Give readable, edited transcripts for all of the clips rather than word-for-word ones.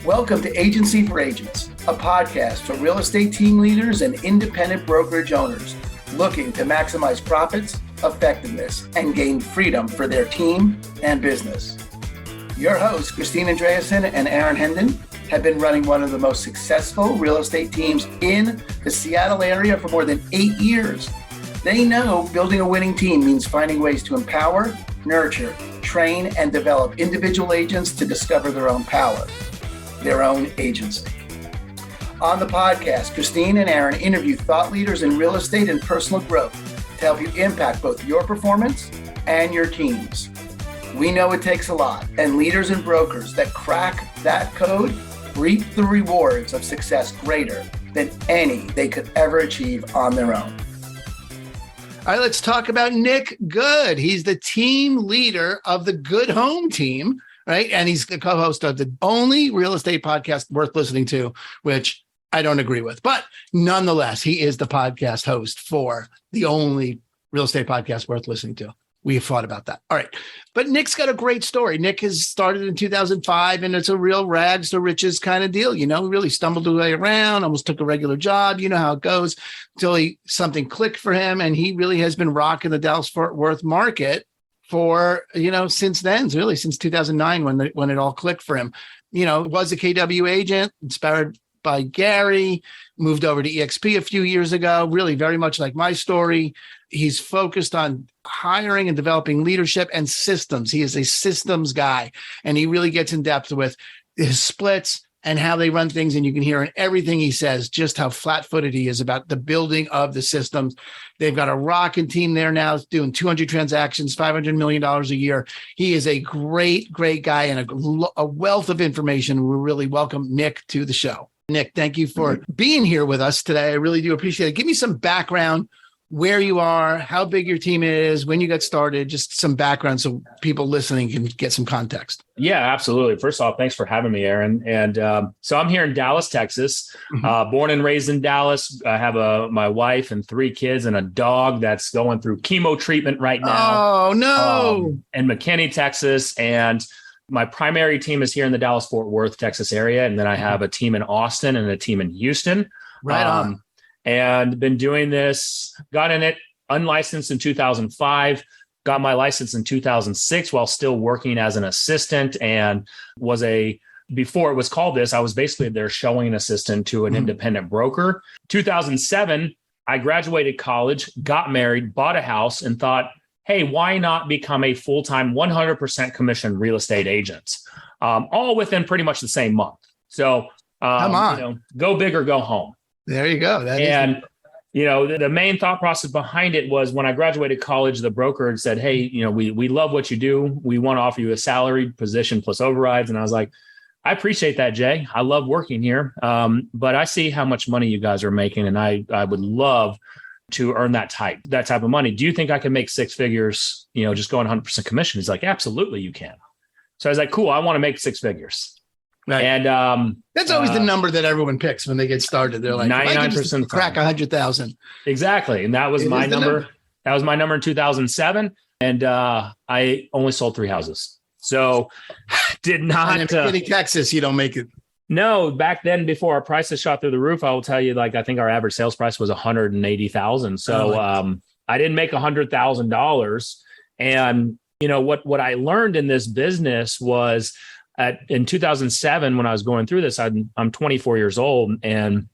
Welcome to Agency for Agents, a podcast for real estate team leaders and independent brokerage owners looking to maximize profits, effectiveness, and gain freedom for their team and business. Your hosts, Christine Andreasen and Aaron Hendon, have been running one of the most successful real estate teams in the Seattle area for more than 8 years. They know building a winning team means finding ways to empower, nurture, train, and develop individual agents to discover their own power, their own agency. On the podcast, Christine and Aaron interview thought leaders in real estate and personal growth to help you impact both your performance and your teams. We know it takes a lot, and leaders and brokers that crack that code reap the rewards of success greater than any they could ever achieve on their own. All right, let's talk about Nick Good. He's the team leader of the Good Home team, right? And he's the co-host of the only real estate podcast worth listening to, which I don't agree with. But nonetheless, he is the podcast host for the only real estate podcast worth listening to. We have thought about that. All right. But Nick's got a great story. Nick has started in 2005, and it's a real rags to riches kind of deal. You know, he really stumbled his way around, almost took a regular job. You know how it goes until something clicked for him. And he really has been rocking the Dallas-Fort Worth market for, since then, really since 2009 when it all clicked for him. Was a KW agent, inspired by Gary, moved over to EXP a few years ago, really very much like my story. He's focused on hiring and developing leadership and systems. He is a systems guy, and he really gets in depth with his splits and how they run things. And you can hear in everything he says just how flat-footed he is about the building of the systems. They've got a rocking team there now doing 200 transactions, $500 million a year. He is a great, great guy and a wealth of information. We really welcome Nick to the show. Nick, thank you for being here with us today. I really do appreciate it. Give me some background, where you are, how big your team is, when you got started, just some background so people listening can get some context. Yeah, absolutely. First off, thanks for having me, Aaron. And so I'm here in Dallas, Texas, born and raised in Dallas. I have my wife and 3 kids and a dog that's going through chemo treatment right now. Oh, no. In McKinney, Texas. And my primary team is here in the Dallas-Fort Worth, Texas area. And then I have a team in Austin and a team in Houston. Right on. And been doing this, got in it unlicensed in 2005, got my license in 2006 while still working as an assistant, and before it was called this, I was basically their showing assistant to an independent broker. 2007, I graduated college, got married, bought a house, and thought, hey, why not become a full-time 100% commission real estate agent? All within pretty much the same month. So come on. Go big or go home. There you go. The main thought process behind it was when I graduated college, the broker had said, hey, we love what you do. We want to offer you a salaried position plus overrides. And I was like, I appreciate that, Jay. I love working here. But I see how much money you guys are making. And I would love to earn that type of money. Do you think I can make 6 figures, just going 100% commission? He's like, absolutely, you can. So I was like, cool, I want to make 6 figures. Right. And that's always the number that everyone picks when they get started. They're like 99% crack 100,000. Exactly. And that was my number. That was my number in 2007. And I only sold 3 houses. So did not. And in Texas, you don't make it. No, back then, before our prices shot through the roof, I will tell you, I think our average sales price was $180,000. So I didn't make $100,000. And what I learned in this business was in 2007, when I was going through this, I'm 24 years old, and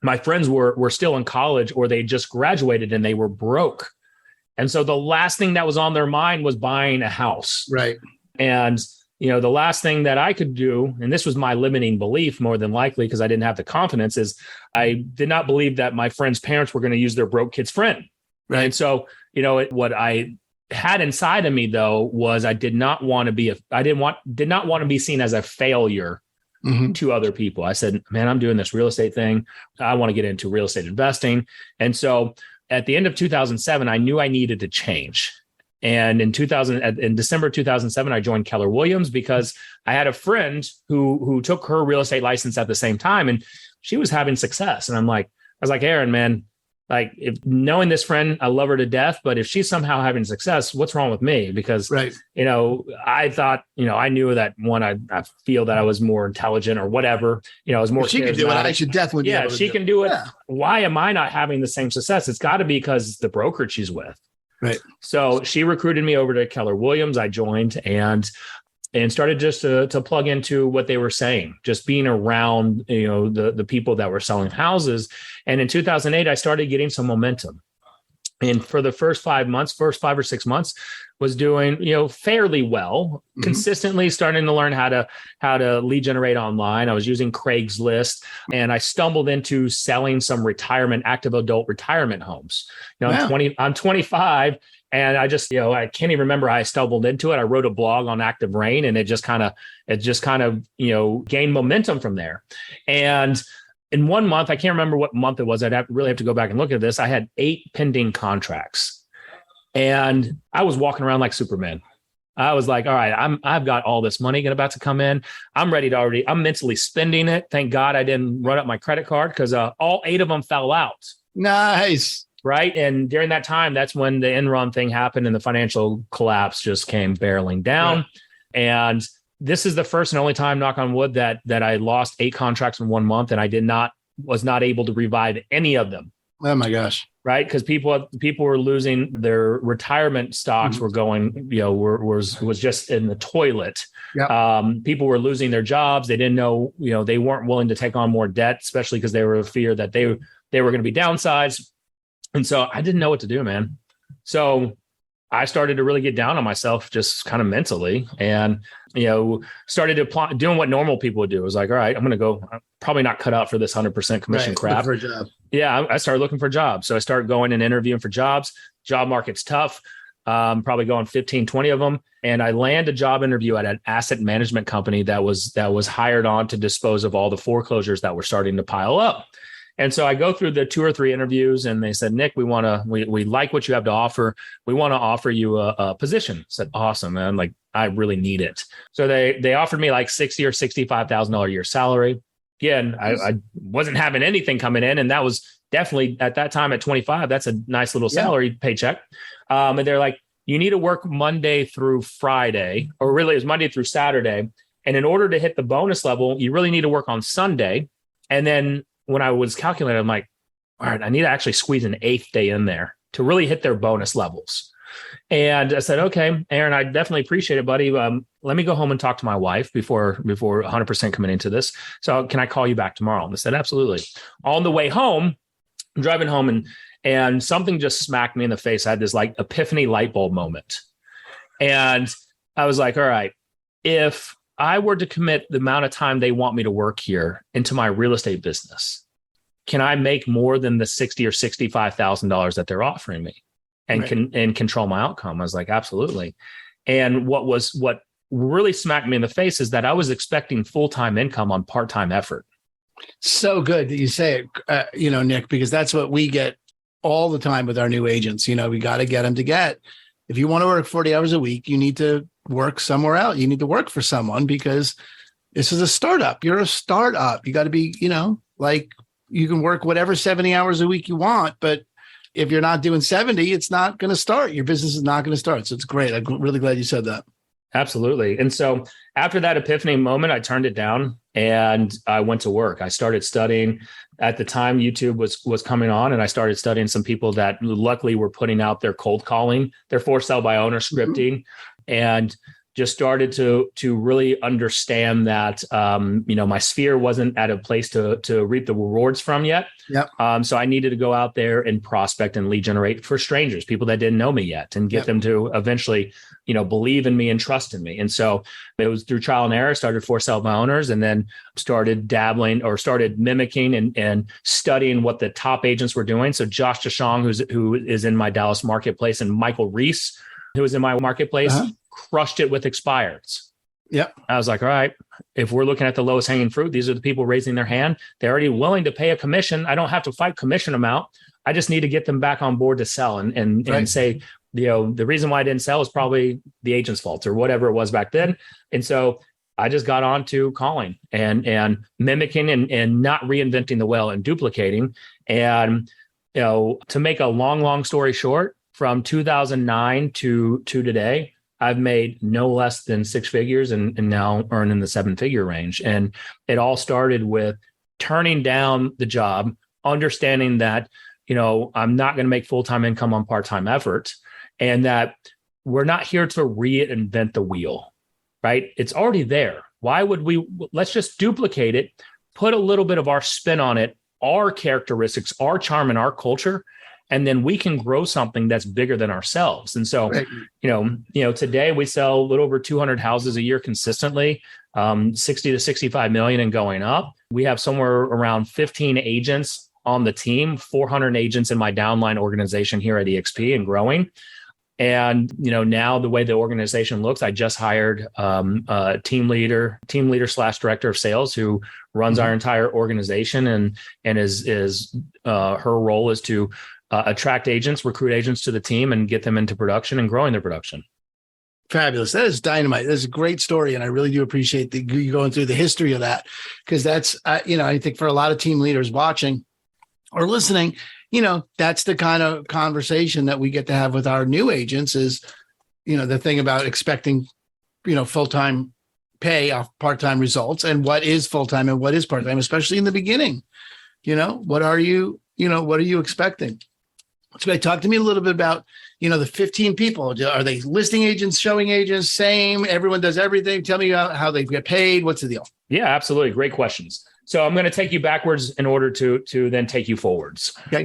my friends were still in college or they just graduated and they were broke. And so the last thing that was on their mind was buying a house. Right. And, the last thing that I could do, and this was my limiting belief more than likely because I didn't have the confidence, is I did not believe that my friends' parents were going to use their broke kid's friend. Right. And so, what I had inside of me though was I did not want to be seen as a failure to other people. I said, man, I'm doing this real estate thing. I want to get into real estate investing. And so at the end of 2007, I knew I needed to change. And in December 2007, I joined Keller Williams because I had a friend who took her real estate license at the same time, and she was having success. And I was like, Aaron, man, Like, if knowing this friend, I love her to death, but if she's somehow having success, what's wrong with me? Because, I thought, I knew that one, I feel that I was more intelligent or whatever, I was more. If she could do it, I should definitely be able to she can do it. Yeah. Why am I not having the same success? It's got to be because it's the brokerage she's with. Right. So she recruited me over to Keller Williams. I joined and started just to plug into what they were saying, just being around, the people that were selling houses. And in 2008, I started getting some momentum. And for the first 5 or 6 months, was doing, fairly well, consistently starting to learn how to lead generate online. I was using Craigslist, and I stumbled into selling some active adult retirement homes. Wow. I'm 25. And I just, I can't even remember how I stumbled into it. I wrote a blog on Active Rain, and it just kind of, gained momentum from there. And in 1 month, I can't remember what month it was. I'd really have to go back and look at this. I had 8 pending contracts, and I was walking around like Superman. I was like, all right, I've got all this money about to come in. I'm ready to I'm mentally spending it. Thank God I didn't run up my credit card, because all 8 of them fell out. Nice. Right. And during that time, that's when the Enron thing happened and the financial collapse just came barreling down. Right. And this is the first and only time, knock on wood, that I lost 8 contracts in 1 month, and I was not able to revive any of them. Oh my gosh. Right. Because people were losing their retirement stocks, were going, was just in the toilet. Yep. People were losing their jobs. They didn't know, they weren't willing to take on more debt, especially because they were in fear that they were going to be downsized. And so I didn't know what to do, man. So I started to really get down on myself, just kind of mentally, and, started to apply, doing what normal people would do. It was like, all right, I'm probably not cut out for this 100% commission crap. For a job. Yeah. I started looking for jobs. So I started going and interviewing for jobs. Job market's tough. Probably going 15, 20 of them. And I land a job interview at an asset management company that was hired on to dispose of all the foreclosures that were starting to pile up. And so I go through the 2 or 3 interviews, and they said, Nick, we like what you have to offer. We want to offer you a position. I said, awesome, man. Like, I really need it. So they offered me like $60,000 or $65,000 a year salary. Again, I wasn't having anything coming in. And that was definitely, at that time at 25, that's a nice little salary paycheck. And they're like, you need to work Monday through Friday, or really it was Monday through Saturday. And in order to hit the bonus level, you really need to work on Sunday. And then when I was calculating, I'm like, all right, I need to actually squeeze an 8th day in there to really hit their bonus levels. And I said, okay, Aaron, I definitely appreciate it, buddy. Let me go home and talk to my wife before 100% committing to this. So can I call you back tomorrow? And I said, absolutely. On the way home, I'm driving home, and something just smacked me in the face. I had this like epiphany light bulb moment. And I was like, all right, if I were to commit the amount of time they want me to work here into my real estate business, can I make more than the $60,000 or $65,000 that they're offering me, and and control my outcome? I was like, absolutely. And what really smacked me in the face is that I was expecting full-time income on part-time effort. So good that you say it, Nick, because that's what we get all the time with our new agents. We got to get them to get, if you want to work 40 hours a week, you need to work somewhere else. You need to work for someone, because this is a startup. You're a startup. You got to be, like, you can work whatever 70 hours a week you want, but if you're not doing 70, it's not going to start. Your business is not going to start. So it's great. I'm really glad you said that. Absolutely. And so after that epiphany moment, I turned it down and I went to work. I started studying. At the time, YouTube was coming on, and I started studying some people that luckily were putting out their cold calling, their for sale by owner scripting, and just started to really understand that, my sphere wasn't at a place to reap the rewards from yet. Yep. So I needed to go out there and prospect and lead generate for strangers, people that didn't know me yet, and get them to eventually, believe in me and trust in me. And so it was through trial and error, started for sale by owners, and then started dabbling or started mimicking and studying what the top agents were doing. So Josh DeShong, who is in my Dallas marketplace, and Michael Reese, who was in my marketplace, crushed it with expireds. Yep. I was like, all right, if we're looking at the lowest hanging fruit, these are the people raising their hand. They're already willing to pay a commission. I don't have to fight commission amount. I just need to get them back on board to sell and say, the reason why I didn't sell is probably the agent's fault or whatever it was back then. And so I just got on to calling and mimicking and not reinventing the wheel and duplicating. And to make a long story short, from 2009 to today, I've made no less than six figures and now earn in the seven-figure range. And it all started with turning down the job, understanding that, I'm not going to make full-time income on part-time effort, and that we're not here to reinvent the wheel, right? It's already there. Why would let's just duplicate it, put a little bit of our spin on it, our characteristics, our charm, and our culture, and then we can grow something that's bigger than ourselves. And so, Right. Today we sell a little over 200 houses a year consistently, 60 to 65 million and going up. We have somewhere around 15 agents on the team, 400 agents in my downline organization here at EXP and growing. And, now the way the organization looks, I just hired a team leader / director of sales who runs our entire organization, and is her role is to attract agents, recruit agents to the team, and get them into production and growing their production. Fabulous. That is dynamite. That's a great story. And I really do appreciate you going through the history of that, because that's, I think for a lot of team leaders watching or listening, that's the kind of conversation that we get to have with our new agents is, the thing about expecting, full-time pay off part-time results, and what is full-time and what is part-time, especially in the beginning. What are you expecting? So talk to me a little bit about, the 15 people. Are they listing agents, showing agents, same? Everyone does everything. Tell me about how they get paid. What's the deal? Yeah, absolutely. Great questions. So I'm going to take you backwards in order to then take you forwards. Okay.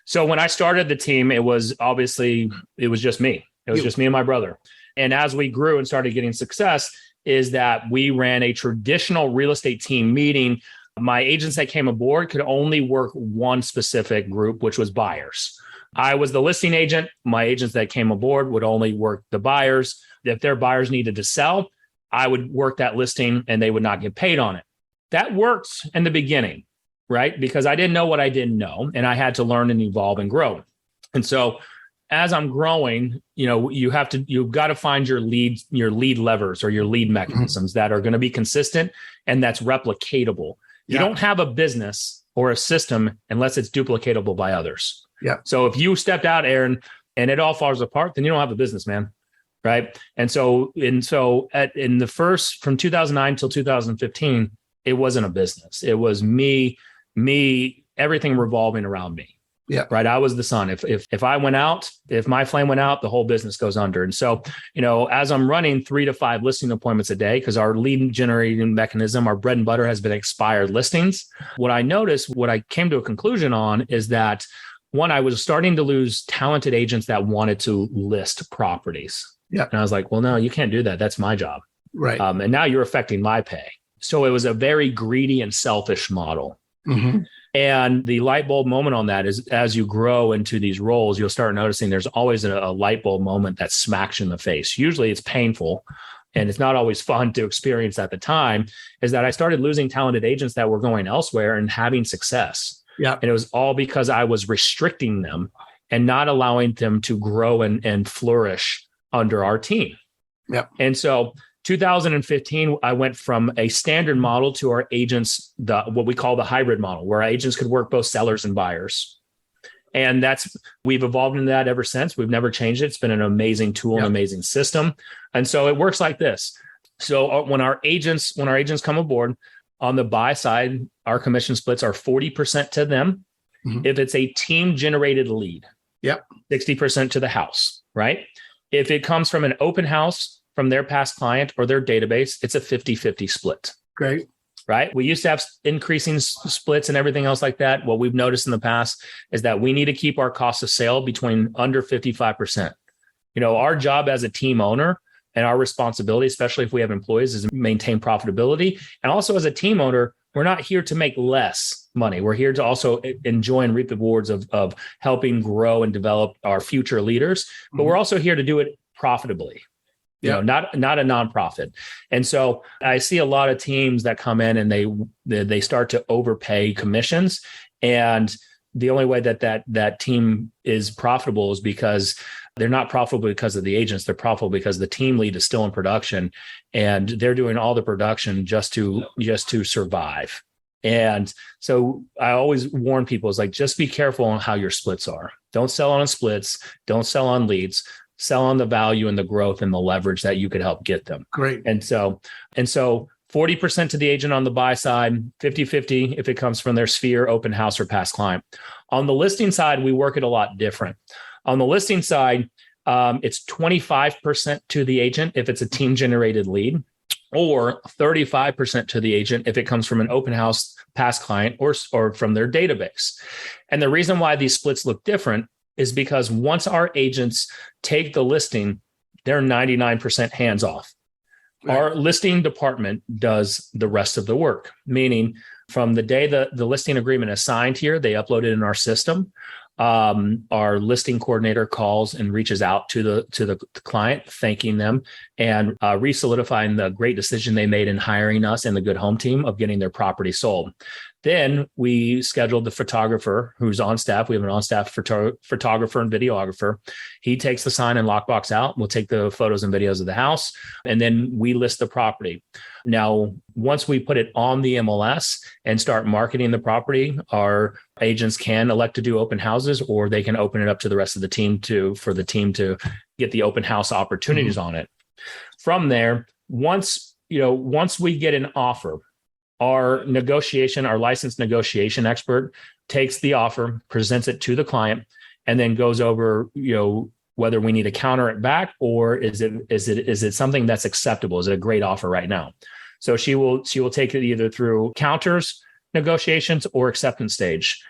So when I started the team, it was just me. It was just me and my brother. And as we grew and started getting success, is that we ran a traditional real estate team, meeting my agents that came aboard could only work one specific group, which was buyers. I was the listing agent. My agents that came aboard would only work the buyers. If their buyers needed to sell, I would work that listing and they would not get paid on it. That worked in the beginning, right? Because I didn't know what I didn't know, and I had to learn and evolve and grow. And so as I'm growing, you've got to find your lead levers or your lead mechanisms that are going to be consistent and that's replicatable. You don't have a business or a system unless it's duplicatable by others. Yeah. So if you stepped out, Aaron, and it all falls apart, then you don't have a business, man. Right. And so in the first, from 2009 till 2015, it wasn't a business. It was me, everything revolving around me. Yeah. Right. I was the sun. If I went out, if my flame went out, the whole business goes under. And so, as I'm running 3 to 5 listing appointments a day, because our lead generating mechanism, our bread and butter has been expired listings. What I came to a conclusion on is that, one, I was starting to lose talented agents that wanted to list properties. Yeah. And I was like, well, no, you can't do that. That's my job. Right. And now you're affecting my pay. So it was a very greedy and selfish model. Mm-hmm. And the light bulb moment on that is, as you grow into these roles, you'll start noticing there's always a light bulb moment that smacks you in the face. Usually it's painful and it's not always fun to experience at the time, is that I started losing talented agents that were going elsewhere and having success. Yeah. And it was all because I was restricting them and not allowing them to grow and flourish under our team. Yeah. And so 2015, I went from a standard model to our agents, what we call the hybrid model, where our agents could work both sellers and buyers. And we've evolved into that ever since. We've never changed it. It's been an amazing tool, an amazing system. And so it works like this. So when our agents come aboard, on the buy side, our commission splits are 40% to them. Mm-hmm. If it's a team generated lead, 60% to the house, right? If it comes from an open house from their past client or their database, it's a 50-50 split. Great. Right? We used to have increasing splits and everything else like that. What we've noticed in the past is that we need to keep our cost of sale between under 55%. Our job as a team owner and our responsibility, especially if we have employees, is to maintain profitability. And also as a team owner, we're not here to make less money. We're here to also enjoy and reap the rewards of helping grow and develop our future leaders. But we're also here to do it profitably. Not a nonprofit. And so I see a lot of teams that come in and they start to overpay commissions. And the only way that team is profitable is because they're not profitable because of the agents. They're profitable because the team lead is still in production and they're doing all the production just to survive. And so I always warn people is like, just be careful on how your splits are. Don't sell on splits. Don't sell on leads. Sell on the value and the growth and the leverage that you could help get them. Great. And so 40% to the agent on the buy side, 50-50 if it comes from their sphere, open house, or past client. On the listing side, we work it a lot different. On the listing side, it's 25% to the agent if it's a team-generated lead, or 35% to the agent if it comes from an open house, past client, or from their database. And the reason why these splits look different is because once our agents take the listing, they're 99% hands off. Right. Our listing department does the rest of the work, meaning from the day the listing agreement is signed here, they upload it in our system. Our listing coordinator calls and reaches out to the client, thanking them and re-solidifying the great decision they made in hiring us and the Good Home team of getting their property sold. Then we scheduled the photographer who's on staff. We have an on-staff photographer and videographer. He takes the sign and lockbox out. We'll take the photos and videos of the house, and then we list the property. Now, once we put it on the MLS and start marketing the property, our agents can elect to do open houses, or they can open it up to the rest of the team for the team to get the open house opportunities on it. From there, once we get an offer, our licensed negotiation expert takes the offer, presents it to the client, and then goes over, whether we need to counter it back, or is it something that's acceptable? Is it a great offer right now? So she will take it either through counters, negotiations, or acceptance stage.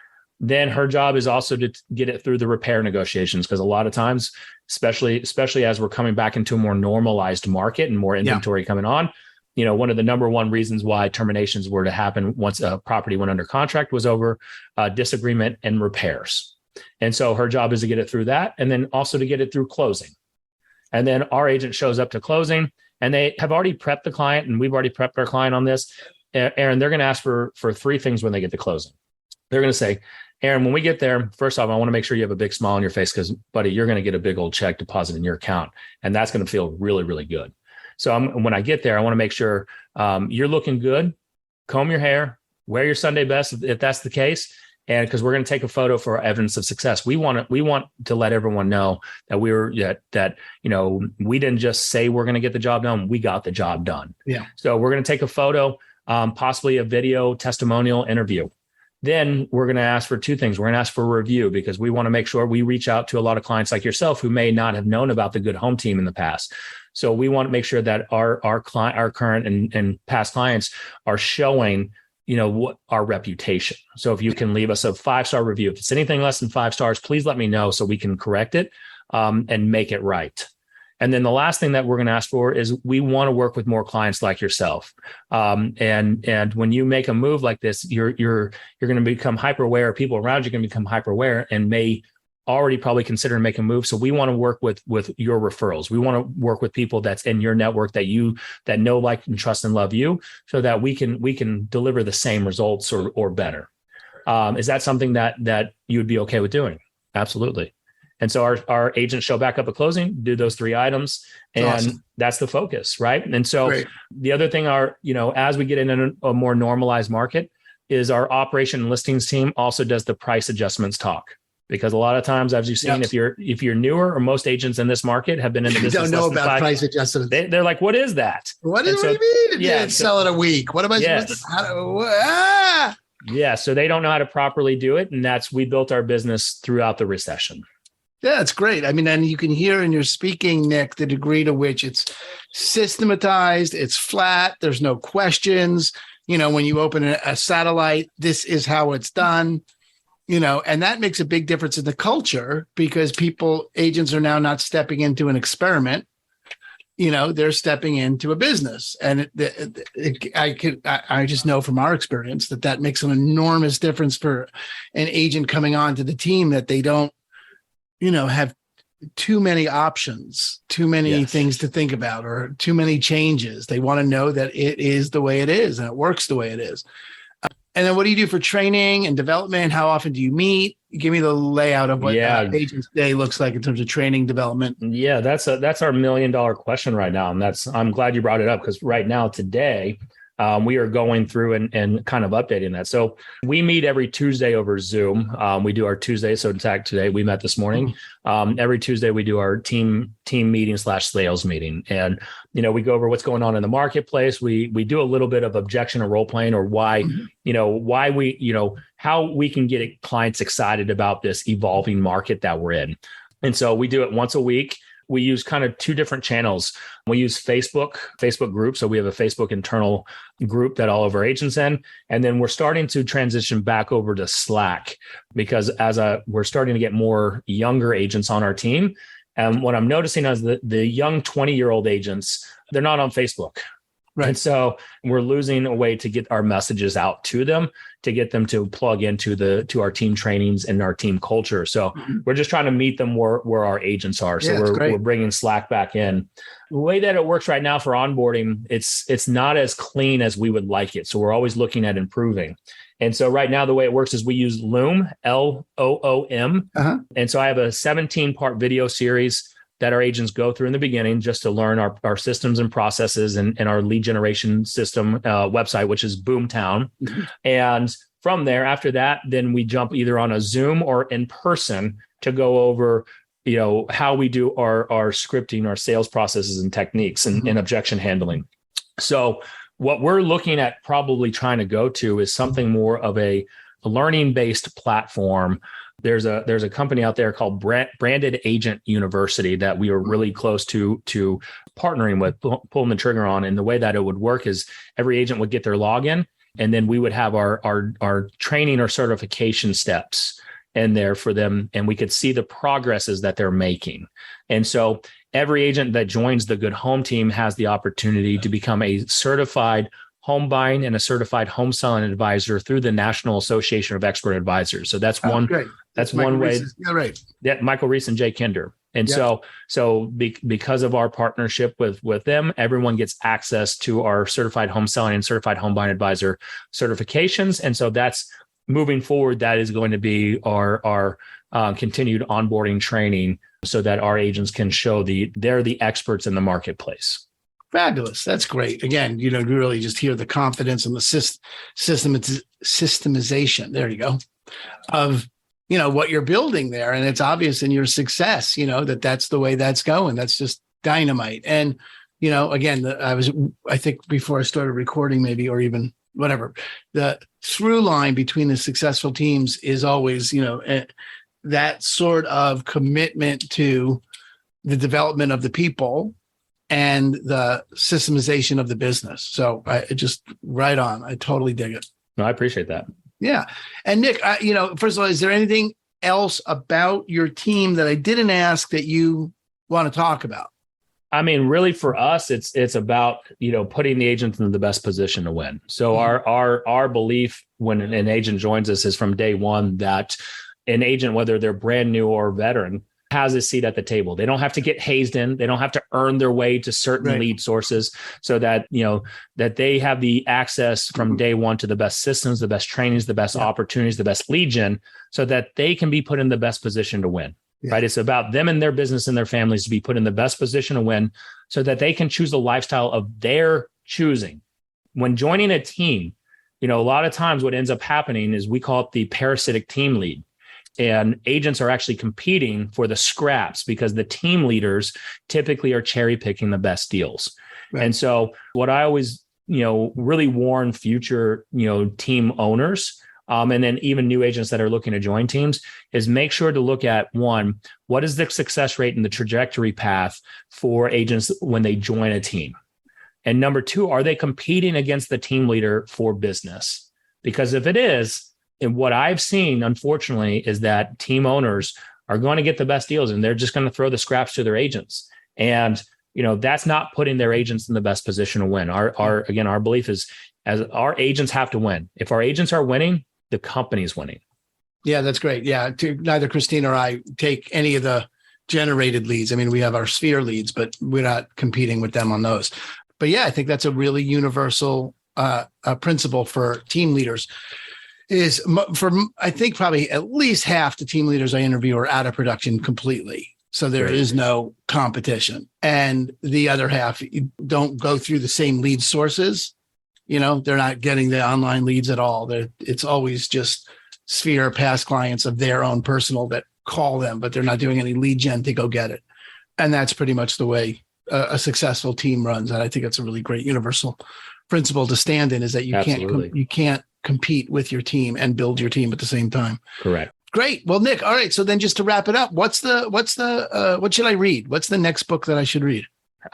Then her job is also to get it through the repair negotiations, because a lot of times, especially as we're coming back into a more normalized market and more inventory coming on, one of the number one reasons why terminations were to happen once a property went under contract was over disagreement and repairs. And so her job is to get it through that, and then also to get it through closing. And then our agent shows up to closing, and they have already prepped the client, and we've already prepped our client on this. Aaron, they're going to ask for three things when they get to closing. They're going to say, Aaron, when we get there, first off, I want to make sure you have a big smile on your face, because, buddy, you're going to get a big old check deposit in your account, and that's going to feel really, really good. So when I get there, I want to make sure you're looking good, comb your hair, wear your Sunday best if that's the case. And because we're going to take a photo for evidence of success. We want to let everyone know that we didn't just say we're going to get the job done. We got the job done. Yeah. So we're going to take a photo, possibly a video testimonial interview. Then we're going to ask for two things. We're going to ask for a review, because we want to make sure we reach out to a lot of clients like yourself who may not have known about the Good Home team in the past. So we want to make sure that our current and past clients are showing, what our reputation. So if you can leave us a 5-star review, if it's anything less than 5 stars, please let me know so we can correct it and make it right. And then the last thing that we're going to ask for is we want to work with more clients like yourself. And when you make a move like this, you're going to become hyper aware. People around you are going to become hyper aware and may already probably consider making a move. So we want to work with your referrals. We want to work with people that's in your network that know, like, and trust and love you, so that we can deliver the same results or better. Is that something that you would be okay with doing? Absolutely. And so our agents show back up at closing, do those 3 items, and awesome. That's the focus, right? And so Great. The other thing as we get into a more normalized market, is our operation and listings team also does the price adjustments talk. Because a lot of times, as you've seen, if you're newer, or most agents in this market have been in the business, don't know about price adjustments. They're like, "What is that?" What do you mean? Yeah, sell it a week. What am I supposed to? Yeah, so they don't know how to properly do it, and we built our business throughout the recession. Yeah, it's great. I mean, and you can hear in your speaking, Nick, the degree to which it's systematized, it's flat, there's no questions. When you open a satellite, this is how it's done. And that makes a big difference in the culture, because agents are now not stepping into an experiment. They're stepping into a business. And I just know from our experience that makes an enormous difference for an agent coming on to the team, that they don't, have too many options, too many things to think about, or too many changes. They want to know that it is the way it is and it works the way it is. And then what do you do for training and development? How often do you meet? Give me the layout of what Agents Day looks like in terms of training development. Yeah, that's our $1 million question right now. And I'm glad you brought it up, because right now, today, we are going through and kind of updating that. So we meet every Tuesday over Zoom. We do our Tuesday. So in fact, today we met this morning. Every Tuesday we do our team meeting / sales meeting. And, we go over what's going on in the marketplace. We do a little bit of objection or role playing, or why how we can get clients excited about this evolving market that we're in. And so we do it once a week. We use kind of two different channels. We use Facebook groups. So we have a Facebook internal group that all of our agents in. And then we're starting to transition back over to Slack, because we're starting to get more younger agents on our team. And what I'm noticing is that the young 20-year-old agents, they're not on Facebook. Right. And so we're losing a way to get our messages out to them, to get them to plug into our team trainings and our team culture. So we're just trying to meet them where our agents are. So we're bringing Slack back in. The way that it works right now for onboarding, it's not as clean as we would like it. So we're always looking at improving. And so right now, the way it works is we use Loom, Loom. And so I have a 17-part video series that our agents go through in the beginning, just to learn our systems and processes and our lead generation system website, which is Boomtown. And from there, after that, then we jump either on a Zoom or in person to go over, how we do our scripting, our sales processes and techniques and objection handling. So what we're looking at probably trying to go to is something more of a learning-based platform. There's a company out there called Branded Agent University that we are really close to partnering with, pulling the trigger on. And the way that it would work is every agent would get their login, and then we would have our training or certification steps in there for them, and we could see the progresses that they're making. And so every agent that joins the Good Home team has the opportunity to become a certified home buying and a certified home selling advisor through the National Association of Expert Advisors. So that's one. Great. That's one way. Yeah, right. Yeah, Michael Reese and Jay Kinder. And because of our partnership with them, everyone gets access to our certified home selling and certified home buying advisor certifications. And so that's moving forward. That is going to be our continued onboarding training, so that our agents can show they're the experts in the marketplace. Fabulous. That's great. Again, really just hear the confidence and the systemization. There you go. Of, what you're building there. And it's obvious in your success, that's the way that's going. That's just dynamite. And, again, I think before I started recording, maybe, or even whatever, the through line between the successful teams is always, that sort of commitment to the development of the people and the systemization of the business. So just right on. I totally dig it. No, I appreciate that. Yeah. And Nick, first of all, is there anything else about your team that I didn't ask that you want to talk about? I mean, really for us, it's about, putting the agents in the best position to win. So our belief when an agent joins us is from day one that an agent, whether they're brand new or veteran, has a seat at the table. They don't have to get hazed in. They don't have to earn their way to certain lead sources, so that, that they have the access from day one to the best systems, the best trainings, the best opportunities, the best lead gen, so that they can be put in the best position to win. Right. It's about them and their business and their families to be put in the best position to win, so that they can choose the lifestyle of their choosing. When joining a team, a lot of times what ends up happening is we call it the parasitic team lead. And agents are actually competing for the scraps because the team leaders typically are cherry picking the best deals. Right. And so what I always, really warn future, team owners, and then even new agents that are looking to join teams, is make sure to look at, one, what is the success rate and the trajectory path for agents when they join a team? And number two, are they competing against the team leader for business? Because if it is, and what I've seen, unfortunately, is that team owners are going to get the best deals and they're just going to throw the scraps to their agents. And, that's not putting their agents in the best position to win. Our belief is, as our agents have to win. If our agents are winning, the company's winning. Yeah, that's great. Yeah. Neither Christine or I take any of the generated leads. I mean, we have our Sphere leads, but we're not competing with them on those. But yeah, I think that's a really universal principle for team leaders. I think probably at least half the team leaders I interview are out of production completely. So there is no competition. And the other half don't go through the same lead sources, They're not getting the online leads at all. It's always just Sphere past clients of their own personal that call them, but they're not doing any lead gen to go get it. And that's pretty much the way a successful team runs. And I think it's a really great universal principle to stand in, is that you can't compete with your team and build your team at the same time. Correct. Great. Well, Nick, all right. So then just to wrap it up, what should I read? What's the next book that I should read?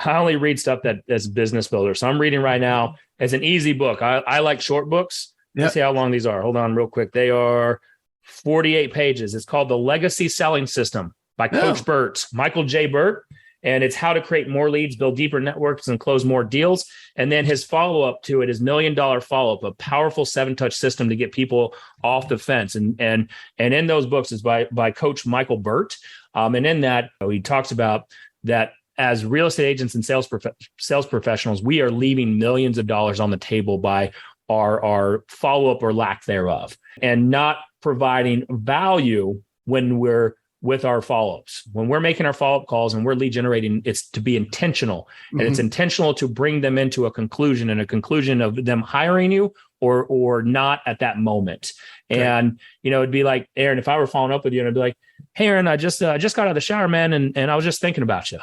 I only read stuff that's business builder. So I'm reading right now. It's an easy book. I like short books. Let's see how long these are. Hold on real quick. They are 48 pages. It's called The Legacy Selling System by Coach Burt, Michael J. Burt. And it's how to create more leads, build deeper networks, and close more deals. And then his follow-up to it is $1 Million Follow-Up, a powerful 7-touch system to get people off the fence. And in those books is by Coach Michael Burt. And in that, he talks about that as real estate agents and sales professionals, we are leaving millions of dollars on the table by our follow-up or lack thereof, and not providing value when we're with our follow-ups. When we're making our follow-up calls and we're lead generating, it's to be intentional. And it's intentional to bring them into a conclusion, and a conclusion of them hiring you or not at that moment. Okay. And, it'd be like, Aaron, if I were following up with you, and I'd be like, hey, Aaron, I just got out of the shower, man. And I was just thinking about you.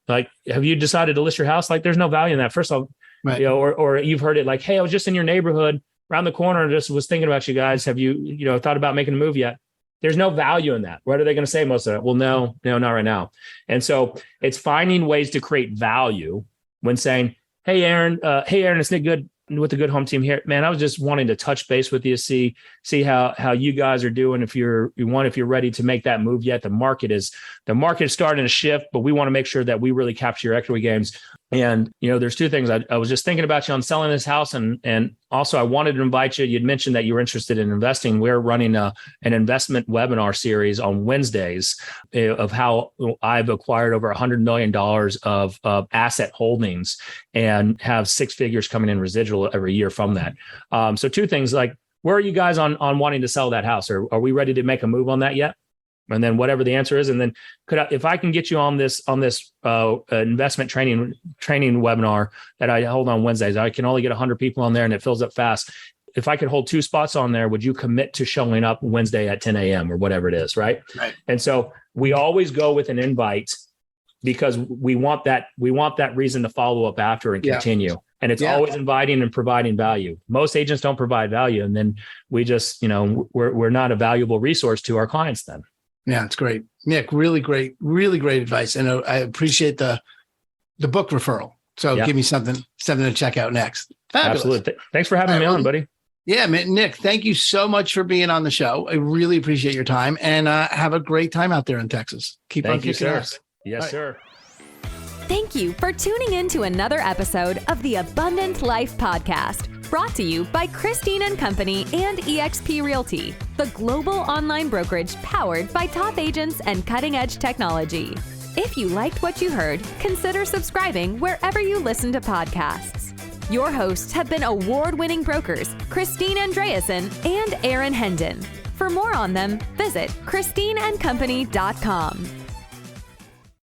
Like, have you decided to list your house? Like, there's no value in that. First of all, right. Or you've heard it like, hey, I was just in your neighborhood around the corner and just was thinking about you guys. Have you, thought about making a move yet? There's no value in that. What are they going to say most of it? Well, no, not right now. And so it's finding ways to create value when saying, hey, Aaron, it's Nick Good with the Good Home Team here. Man, I was just wanting to touch base with you, see how you guys are doing. If you're ready to make that move yet. The market is starting to shift, but we want to make sure that we really capture your equity gains. And, there's two things. I was just thinking about you on selling this house. And also I wanted to invite you. You'd mentioned that you were interested in investing. We're running an investment webinar series on Wednesdays of how I've acquired over $100 million of asset holdings and have 6 figures coming in residual every year from that. So two things, like, where are you guys on wanting to sell that house? Or are we ready to make a move on that yet? And then whatever the answer is, and then if I can get you on this investment training webinar that I hold on Wednesdays, I can only get 100 people on there and it fills up fast. If I could hold 2 spots on there, would you commit to showing up Wednesday at 10 a.m. or whatever it is, right? And so we always go with an invite because we want that reason to follow up after and continue. And it's always inviting and providing value. Most agents don't provide value, and then we just, we're not a valuable resource to our clients then. Yeah, it's great. Nick, really great advice. And I appreciate the book referral. So give me something to check out next. Fabulous. Absolutely. Thanks for having me on, buddy. Yeah, man, Nick, thank you so much for being on the show. I really appreciate your time, and have a great time out there in Texas. Keep on kicking ass. Yes, sir. Thank you for tuning in to another episode of the Abundant Life Podcast, brought to you by Christine & Company and eXp Realty, the global online brokerage powered by top agents and cutting-edge technology. If you liked what you heard, consider subscribing wherever you listen to podcasts. Your hosts have been award-winning brokers Christine Andreasen and Aaron Hendon. For more on them, visit christineandcompany.com.